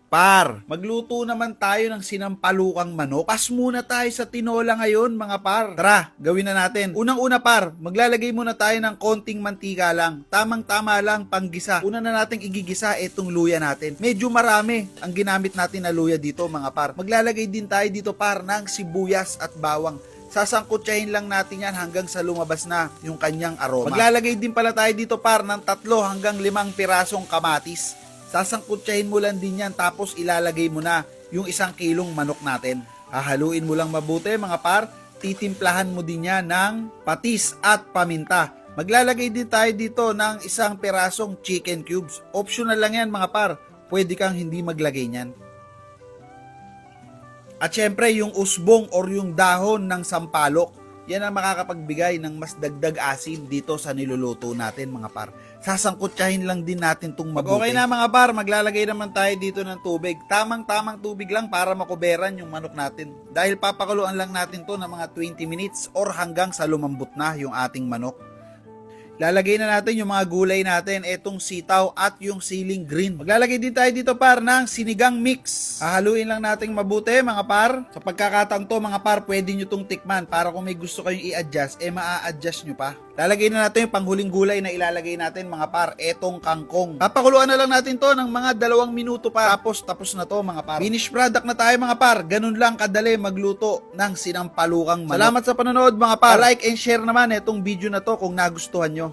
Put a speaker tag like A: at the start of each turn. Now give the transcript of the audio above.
A: Par, magluto naman tayo ng sinampalukang manok. Pas muna tayo sa tinola ngayon mga par. Tara, gawin na natin. Unang-una par, maglalagay muna tayo ng konting mantika lang. Tamang-tama lang panggisa. Una na nating igigisa itong luya natin. Medyo marami ang ginamit natin na luya dito mga par. Maglalagay din tayo dito par ng sibuyas at bawang. Sasangkutsahin lang natin yan hanggang sa lumabas na yung kanyang aroma. Maglalagay din pala tayo dito par ng 3 hanggang 5 pirasong kamatis. Sasangkutsahin mo lang din yan tapos ilalagay mo na yung 1 kilong manok natin. Hahaluin mo lang mabuti mga par, titimplahan mo din yan ng patis at paminta. Maglalagay din tayo dito ng 1 pirasong chicken cubes. Optional lang yan mga par, pwede kang hindi maglagay niyan. At syempre yung usbong or yung dahon ng sampalok, yan ang makakapagbigay ng mas dagdag asin dito sa niluluto natin mga par. Sasangkutsahin lang din natin itong mabuti. Okay na mga par, maglalagay naman tayo dito ng tubig. Tamang-tamang tubig lang para makuberan yung manok natin. Dahil papakuluan lang natin to ng mga 20 minutes or hanggang sa lumambot na yung ating manok. Lalagay na natin yung mga gulay natin, etong sitaw at yung siling green. Maglalagay din tayo dito par ng sinigang mix. Hahaluin lang natin mabuti mga par. Sa pagkakataong to mga par, pwede nyo tong tikman para kung may gusto kayong i-adjust, maa-adjust nyo pa. Lalagay na natin yung panghuling gulay na ilalagay natin mga par, etong kangkong. Papakuluan na lang natin to ng mga 2 minuto pa. Tapos na to mga par. Finished product na tayo mga par. Ganun lang kadali magluto ng sinampalukang manok. Salamat sa panonood mga par. Like and share naman itong video na to kung nagustuhan nyo.